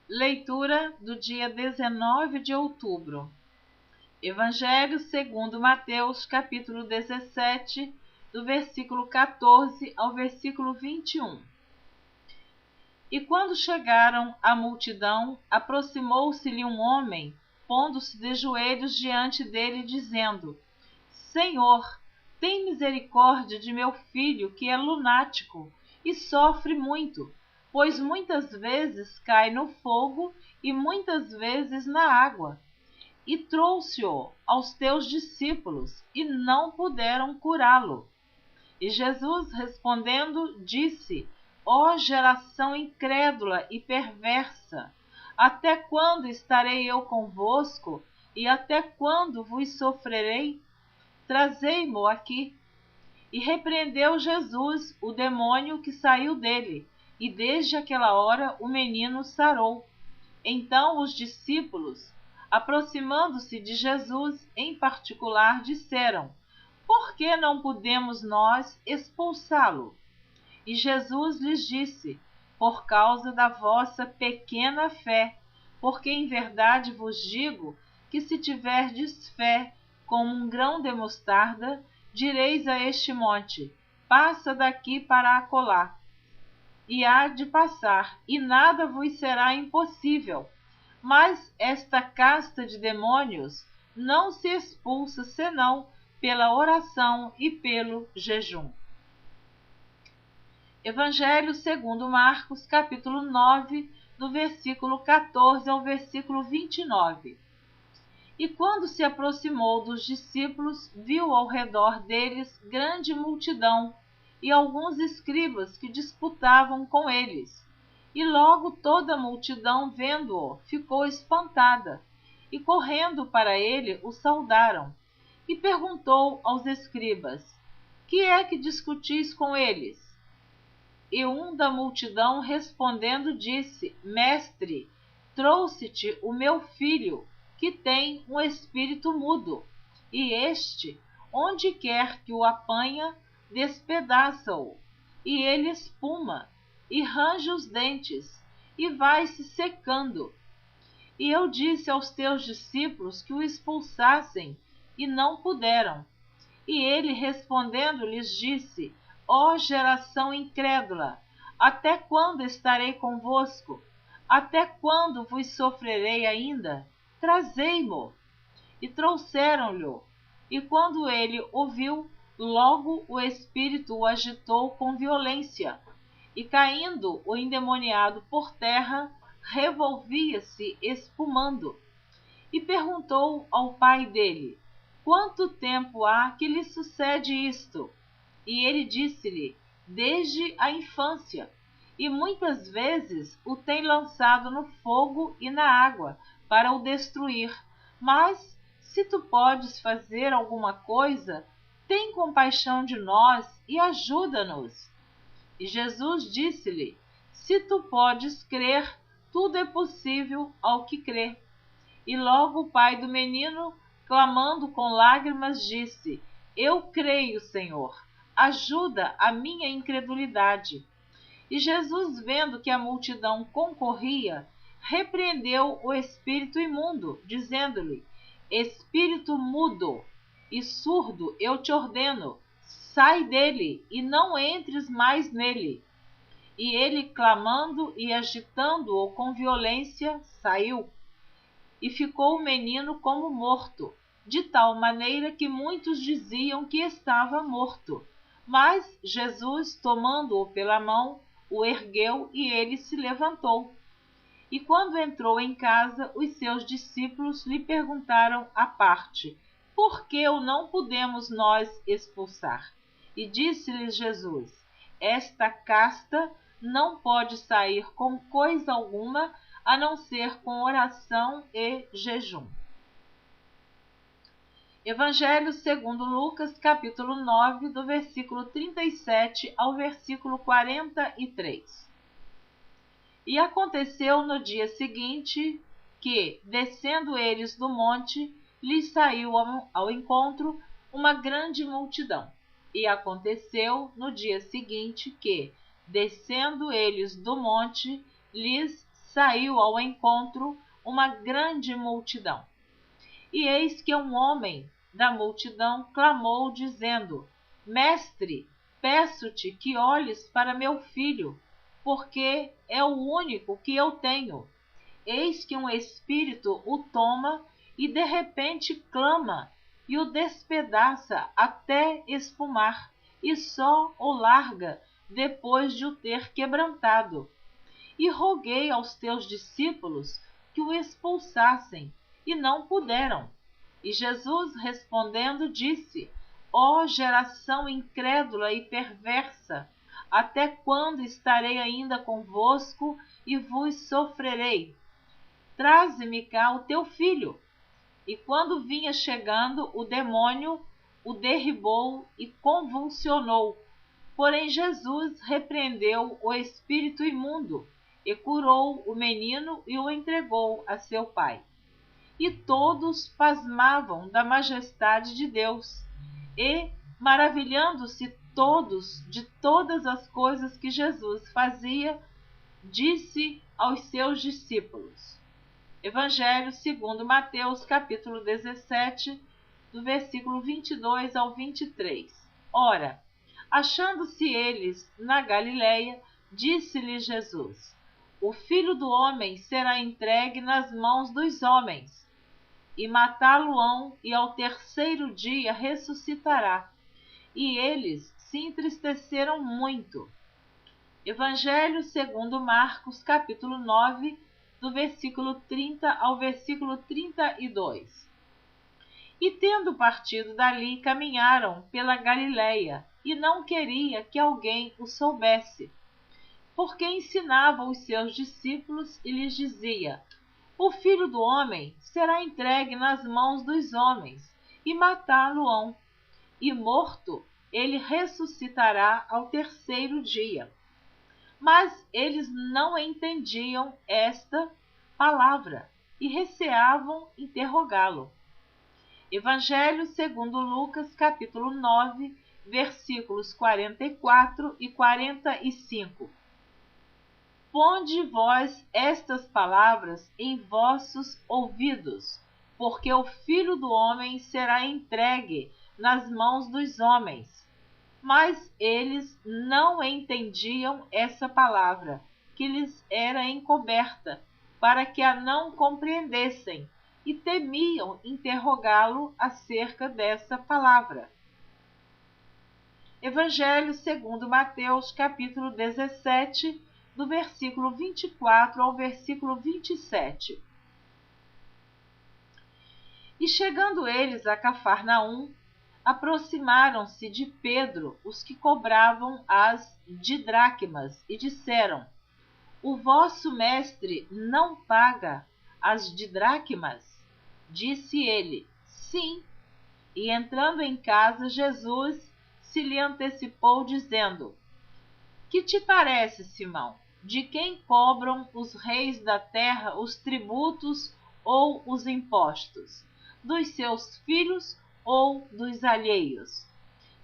Leitura do dia 19 de outubro. Evangelho segundo Mateus, capítulo 17, do versículo 14 ao versículo 21. E quando chegaram à multidão, aproximou-se-lhe um homem, pondo-se de joelhos diante dele, dizendo: Senhor, tem misericórdia de meu filho, que é lunático e sofre muito, pois muitas vezes cai no fogo e muitas vezes na água. E trouxe-o aos teus discípulos, e não puderam curá-lo. E Jesus, respondendo, disse: Ó geração incrédula e perversa, até quando estarei eu convosco, e até quando vos sofrerei? Trazei-mo aqui. E repreendeu Jesus o demônio que saiu dele, e desde aquela hora o menino sarou. Então os discípulos, aproximando-se de Jesus em particular, disseram: Por que não podemos nós expulsá-lo? E Jesus lhes disse: Por causa da vossa pequena fé, porque em verdade vos digo que se tiverdes fé como um grão de mostarda, direis a este monte: Passa daqui para acolá, e há de passar, e nada vos será impossível. Mas esta casta de demônios não se expulsa senão pela oração e pelo jejum. Evangelho segundo Marcos, capítulo 9, do versículo 14 ao versículo 29. E quando se aproximou dos discípulos, viu ao redor deles grande multidão e alguns escribas que disputavam com eles. E logo toda a multidão, vendo-o, ficou espantada, e correndo para ele o saudaram. E perguntou aos escribas: Que é que discutis com eles? E um da multidão respondendo disse: Mestre, trouxe-te o meu filho, que tem um espírito mudo, e este, onde quer que o apanha, despedaça-o, e ele espuma, e range os dentes, e vai se secando. E eu disse aos teus discípulos que o expulsassem, e não puderam. E ele respondendo lhes disse: Ó geração incrédula, até quando estarei convosco? Até quando vos sofrerei ainda? Trazei-mo. E trouxeram-lhe. E quando ele o viu, logo o espírito o agitou com violência. E caindo o endemoniado por terra, revolvia-se espumando. E perguntou ao pai dele: Quanto tempo há que lhe sucede isto? E ele disse-lhe: Desde a infância, e muitas vezes o tem lançado no fogo e na água, para o destruir. Mas, se tu podes fazer alguma coisa, tem compaixão de nós e ajuda-nos. E Jesus disse-lhe: Se tu podes crer, tudo é possível ao que crê. E logo o pai do menino, clamando com lágrimas, disse: Eu creio, Senhor, ajuda a minha incredulidade. E Jesus, vendo que a multidão concorria, repreendeu o espírito imundo, dizendo-lhe: Espírito mudo e surdo, eu te ordeno, sai dele e não entres mais nele. E ele, clamando e agitando-o com violência, saiu. E ficou o menino como morto, de tal maneira que muitos diziam que estava morto. Mas Jesus, tomando-o pela mão, o ergueu e ele se levantou. E quando entrou em casa, os seus discípulos lhe perguntaram à parte: Por que o não podemos nós expulsar? E disse-lhes Jesus: Esta casta não pode sair com coisa alguma, a não ser com oração e jejum. Evangelho segundo Lucas, capítulo 9, do versículo 37 ao versículo 43. E aconteceu no dia seguinte que, descendo eles do monte, lhes saiu ao encontro uma grande multidão. E aconteceu no dia seguinte que, descendo eles do monte, lhes saiu ao encontro uma grande multidão. E eis que um homem da multidão clamou, dizendo: Mestre, peço-te que olhes para meu filho, porque é o único que eu tenho. Eis que um espírito o toma e de repente clama e o despedaça até espumar, e só o larga depois de o ter quebrantado. E roguei aos teus discípulos que o expulsassem, e não puderam. E Jesus respondendo disse: Ó geração incrédula e perversa, até quando estarei ainda convosco e vos sofrerei? Traze-me cá o teu filho. E quando vinha chegando, o demônio o derribou e convulsionou. Porém Jesus repreendeu o espírito imundo e curou o menino e o entregou a seu pai. E todos pasmavam da majestade de Deus, e, maravilhando-se todos de todas as coisas que Jesus fazia, disse aos seus discípulos. Evangelho segundo Mateus, capítulo 17, do versículo 22 ao 23. Ora, achando-se eles na Galileia, disse-lhes Jesus: O Filho do Homem será entregue nas mãos dos homens, e matá-lo-ão, e ao terceiro dia ressuscitará. E eles se entristeceram muito. Evangelho segundo Marcos, capítulo 9, do versículo 30 ao versículo 32. E tendo partido dali, caminharam pela Galileia, e não queria que alguém o soubesse, porque ensinava os seus discípulos e lhes dizia: O Filho do Homem será entregue nas mãos dos homens, e matá-lo-ão, e morto ele ressuscitará ao terceiro dia. Mas eles não entendiam esta palavra e receavam interrogá-lo. Evangelho segundo Lucas, capítulo 9, versículos 44 e 45. Ponde vós estas palavras em vossos ouvidos, porque o Filho do Homem será entregue nas mãos dos homens. Mas eles não entendiam essa palavra, que lhes era encoberta, para que a não compreendessem, e temiam interrogá-lo acerca dessa palavra. Evangelho segundo Mateus, capítulo 17, do versículo 24 ao versículo 27. E chegando eles a Cafarnaum, aproximaram-se de Pedro os que cobravam as didracmas e disseram: O vosso mestre não paga as didracmas? Disse ele: Sim. E entrando em casa, Jesus se lhe antecipou, dizendo: Que te parece, Simão? De quem cobram os reis da terra os tributos ou os impostos? Dos seus filhos ou dos alheios?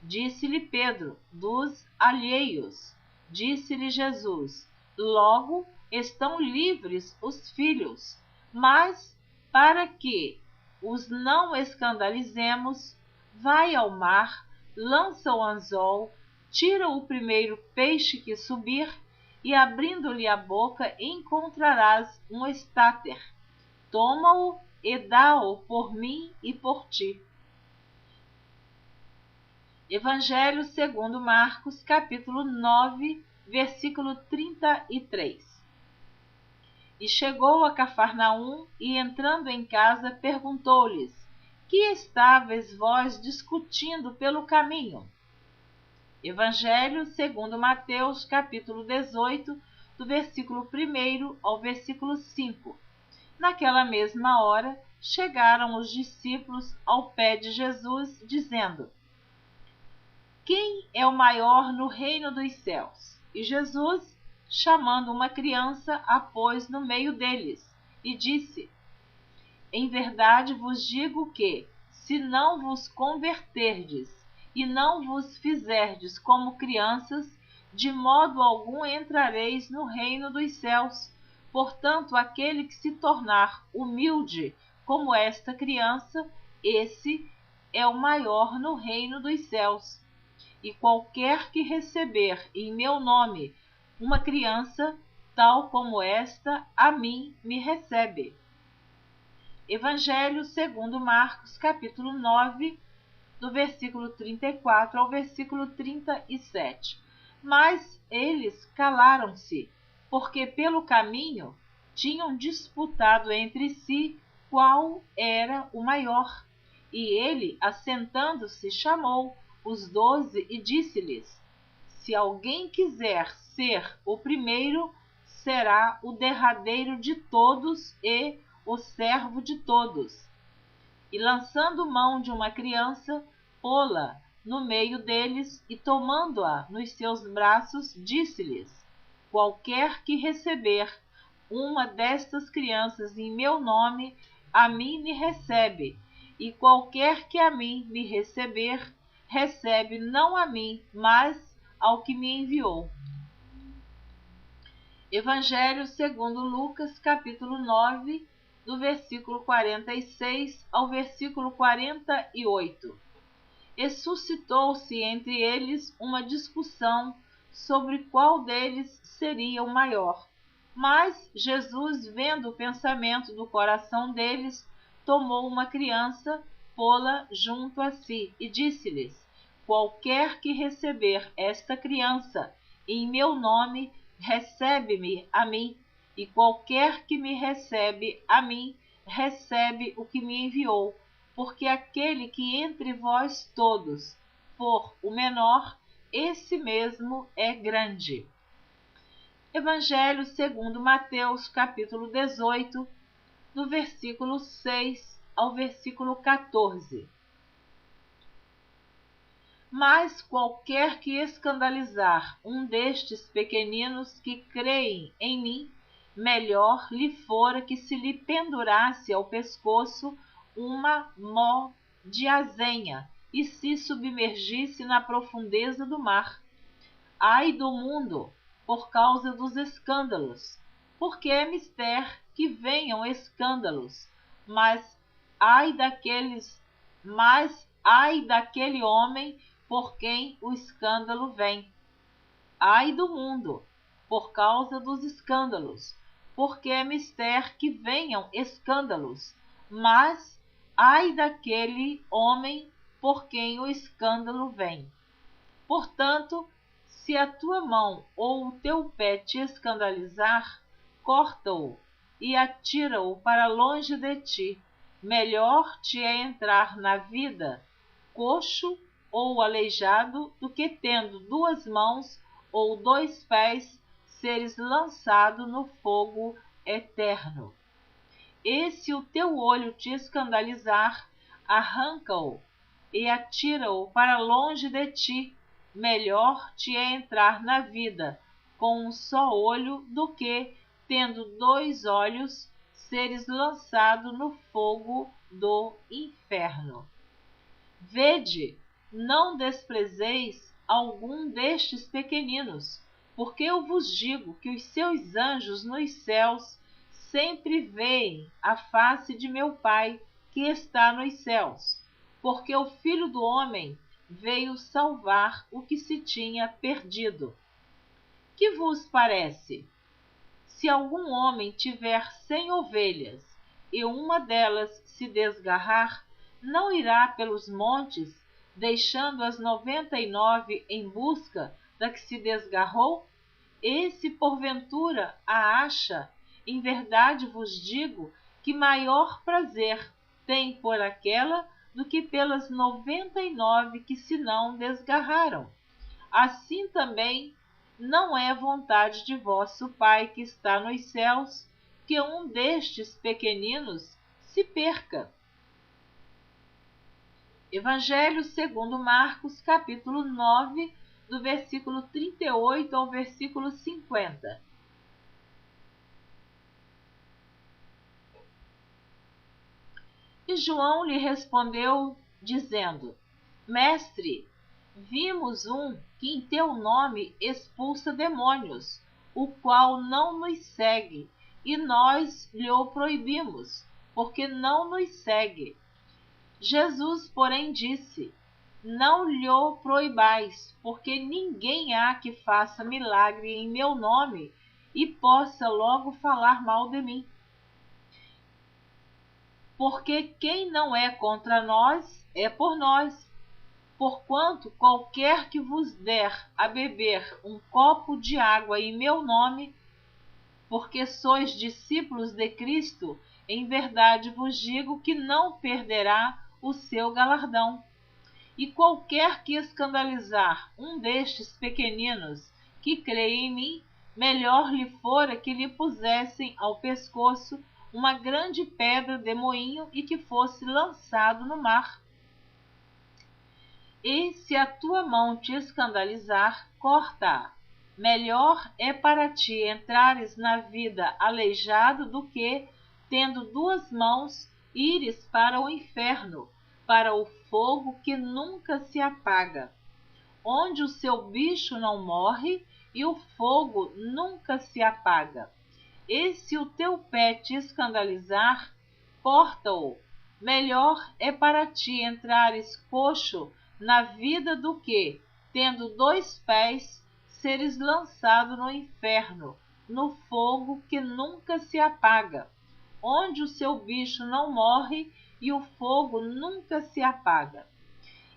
Disse-lhe Pedro: Dos alheios. Disse-lhe Jesus: Logo estão livres os filhos. Mas, para que os não escandalizemos, vai ao mar, lança o anzol, tira o primeiro peixe que subir, e abrindo-lhe a boca encontrarás um estáter. Toma-o e dá-o por mim e por ti. Evangelho segundo Marcos, capítulo 9, versículo 33. E chegou a Cafarnaum, e entrando em casa, perguntou-lhes: Que estáveis vós discutindo pelo caminho? Evangelho segundo Mateus, capítulo 18, do versículo 1 ao versículo 5. Naquela mesma hora, chegaram os discípulos ao pé de Jesus, dizendo: Quem é o maior no reino dos céus? E Jesus, chamando uma criança, a pôs no meio deles, e disse: Em verdade vos digo que, se não vos converterdes e não vos fizerdes como crianças, de modo algum entrareis no reino dos céus. Portanto, aquele que se tornar humilde como esta criança, esse é o maior no reino dos céus. E qualquer que receber em meu nome uma criança, tal como esta, a mim me recebe. Evangelho segundo Marcos, capítulo 9, do versículo 34 ao versículo 37. Mas eles calaram-se, porque pelo caminho tinham disputado entre si qual era o maior. E ele, assentando-se, chamou os 12 e disse-lhes: Se alguém quiser ser o primeiro, será o derradeiro de todos e o servo de todos. E lançando mão de uma criança, pô-la no meio deles e tomando-a nos seus braços, disse-lhes: Qualquer que receber uma destas crianças em meu nome, a mim me recebe, e qualquer que a mim me receber, recebe não a mim, mas ao que me enviou. Evangelho segundo Lucas, capítulo 9, do versículo 46 ao versículo 48. E suscitou-se entre eles uma discussão sobre qual deles seria o maior. Mas Jesus, vendo o pensamento do coração deles, tomou uma criança, pô-la junto a si, e disse-lhes: Qualquer que receber esta criança em meu nome, recebe-me a mim, e qualquer que me recebe a mim, recebe o que me enviou. Porque aquele que entre vós todos for o menor, esse mesmo é grande. Evangelho segundo Mateus, capítulo 18, do versículo 6 ao versículo 14. Mas qualquer que escandalizar um destes pequeninos que creem em mim, melhor lhe fora que se lhe pendurasse ao pescoço uma mó de azenha e se submergisse na profundeza do mar. Ai do mundo, por causa dos escândalos, porque é mister que venham escândalos, mas ai daquele homem por quem o escândalo vem. Ai do mundo, por causa dos escândalos, porque é mister que venham escândalos, mas ai daquele homem por quem o escândalo vem. Portanto, se a tua mão ou o teu pé te escandalizar, corta-o e atira-o para longe de ti. Melhor te é entrar na vida coxo ou aleijado do que tendo 2 mãos ou 2 pés seres lançado no fogo eterno. E se o teu olho te escandalizar, arranca-o e atira-o para longe de ti. Melhor te é entrar na vida com um só olho do que, tendo 2 olhos, seres lançado no fogo do inferno. Vede, não desprezeis algum destes pequeninos, porque eu vos digo que os seus anjos nos céus sempre veem a face de meu Pai que está nos céus, porque o Filho do Homem veio salvar o que se tinha perdido. Que vos parece? Se algum homem tiver 100 ovelhas e uma delas se desgarrar, não irá pelos montes, deixando as 99 em busca da que se desgarrou? E se porventura a acha, em verdade vos digo que maior prazer tem por aquela do que pelas 99 que se não desgarraram. Assim também não é vontade de vosso Pai que está nos céus que um destes pequeninos se perca. Evangelho segundo Marcos, capítulo 9, do versículo 38 ao versículo 50. E João lhe respondeu, dizendo: Mestre, vimos um que em teu nome expulsa demônios, o qual não nos segue, e nós lhe o proibimos, porque não nos segue. Jesus, porém, disse: Não lhe o proibais, porque ninguém há que faça milagre em meu nome e possa logo falar mal de mim. Porque quem não é contra nós, é por nós. Porquanto qualquer que vos der a beber um copo de água em meu nome, porque sois discípulos de Cristo, em verdade vos digo que não perderá o seu galardão. E qualquer que escandalizar um destes pequeninos que crê em mim, melhor lhe fora que lhe pusessem ao pescoço uma grande pedra de moinho e que fosse lançado no mar. E se a tua mão te escandalizar, corta-a. Melhor é para ti entrares na vida aleijado do que, tendo duas mãos, ires para o inferno, para o fogo que nunca se apaga, onde o seu bicho não morre e o fogo nunca se apaga. E se o teu pé te escandalizar, corta-o. Melhor é para ti entrares coxo na vida do que, tendo dois pés, seres lançado no inferno, no fogo que nunca se apaga, onde o seu bicho não morre e o fogo nunca se apaga.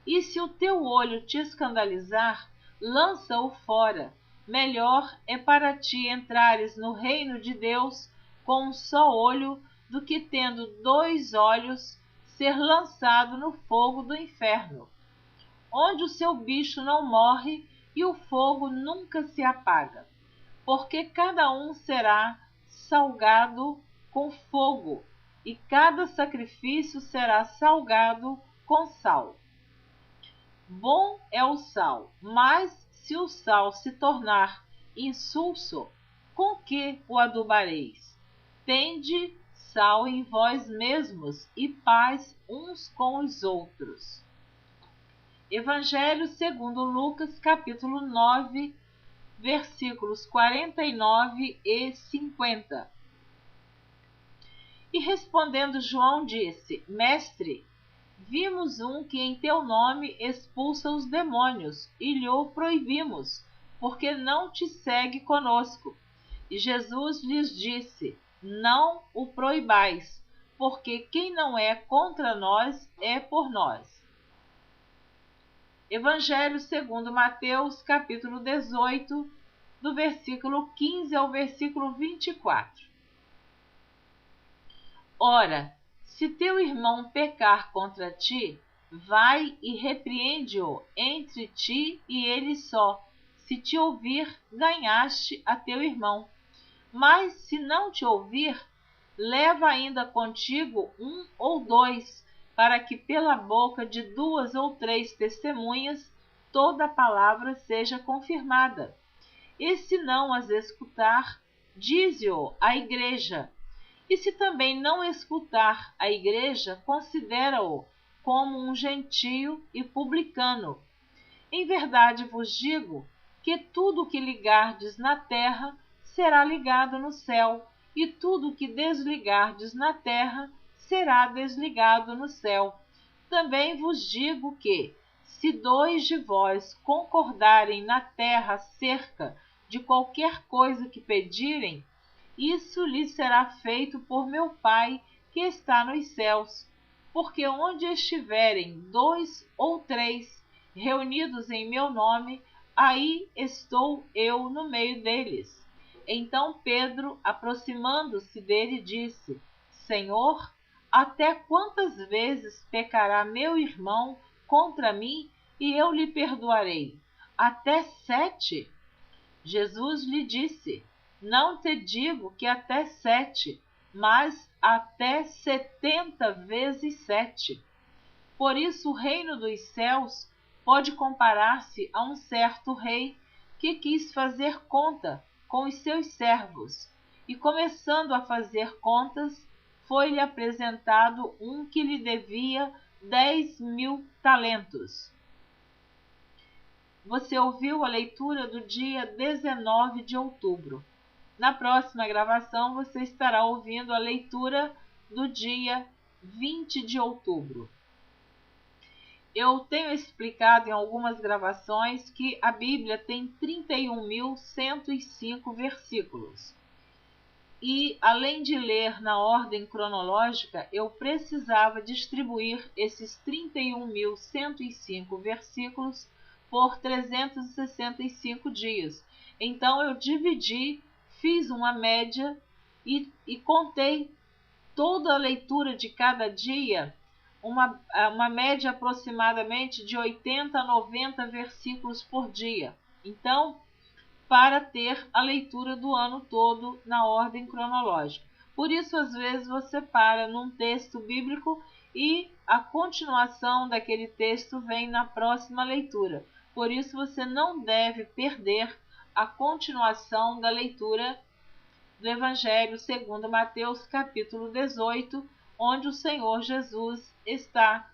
E se o teu olho te escandalizar, lança-o fora. Melhor é para ti entrares no reino de Deus com um só olho, do que tendo dois olhos, ser lançado no fogo do inferno, onde o seu bicho não morre e o fogo nunca se apaga. Porque cada um será salgado com fogo, e cada sacrifício será salgado com sal. Bom é o sal, mas se o sal se tornar insulso, com que o adubareis? Tende sal em vós mesmos e paz uns com os outros. Evangelho segundo Lucas, capítulo 9, versículos 49 e 50. E respondendo João disse: Mestre, vimos um que em teu nome expulsa os demônios, e lhe o proibimos, porque não te segue conosco. E Jesus lhes disse: Não o proibais, porque quem não é contra nós é por nós. Evangelho segundo Mateus, capítulo 18, do versículo 15 ao versículo 24. Ora, se teu irmão pecar contra ti, vai e repreende-o entre ti e ele só. Se te ouvir, ganhaste a teu irmão. Mas se não te ouvir, leva ainda contigo um ou dois, para que pela boca de duas ou três testemunhas toda a palavra seja confirmada. E se não as escutar, dize-o à igreja. E se também não escutar a igreja, considera-o como um gentio e publicano. Em verdade vos digo que tudo o que ligardes na terra será ligado no céu, e tudo o que desligardes na terra será desligado no céu. Também vos digo que, se dois de vós concordarem na terra acerca de qualquer coisa que pedirem, isso lhes será feito por meu Pai que está nos céus. Porque onde estiverem dois ou três reunidos em meu nome, aí estou eu no meio deles. Então Pedro, aproximando-se dele, disse: Senhor, até quantas vezes pecará meu irmão contra mim e eu lhe perdoarei? Até 7? Jesus lhe disse: Não te digo que até 7, mas até 70 vezes 7. Por isso o reino dos céus pode comparar-se a um certo rei que quis fazer conta com os seus servos, e começando a fazer contas, foi-lhe apresentado um que lhe devia 10.000 talentos. Você ouviu a leitura do dia 19 de outubro. Na próxima gravação você estará ouvindo a leitura do dia 20 de outubro. Eu tenho explicado em algumas gravações que a Bíblia tem 31.105 versículos. E, além de ler na ordem cronológica, eu precisava distribuir esses 31.105 versículos por 365 dias. Então, eu dividi, fiz uma média e contei toda a leitura de cada dia, uma média aproximadamente de 80 a 90 versículos por dia. Então, para ter a leitura do ano todo na ordem cronológica. Por isso, às vezes, você para num texto bíblico e a continuação daquele texto vem na próxima leitura. Por isso, você não deve perder a continuação da leitura do Evangelho segundo Mateus, capítulo 18, onde o Senhor Jesus está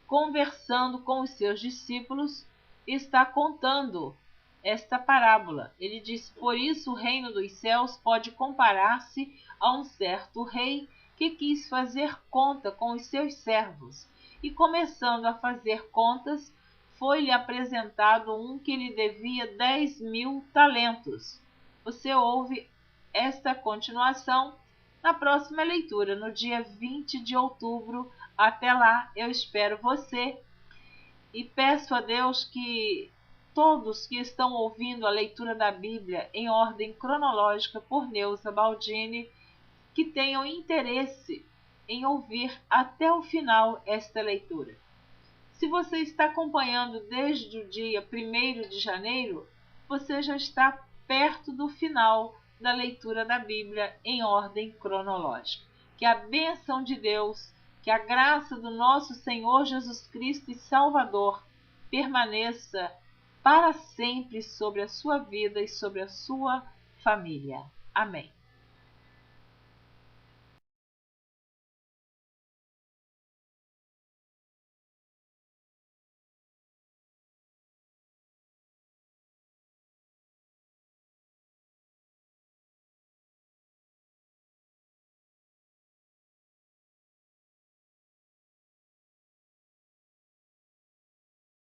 conversando com os seus discípulos e está contando esta parábola. Ele diz: por isso o reino dos céus pode comparar-se a um certo rei que quis fazer conta com os seus servos. E começando a fazer contas, foi-lhe apresentado um que lhe devia 10.000 talentos. Você ouve esta continuação na próxima leitura, no dia 20 de outubro. Até lá, eu espero você e peço a Deus que todos que estão ouvindo a leitura da Bíblia em ordem cronológica por Neuza Baldini, que tenham interesse em ouvir até o final esta leitura. Se você está acompanhando desde o dia 1º de janeiro, você já está perto do final da leitura da Bíblia em ordem cronológica. Que a bênção de Deus, que a graça do nosso Senhor Jesus Cristo e Salvador permaneça para sempre sobre a sua vida e sobre a sua família. Amém.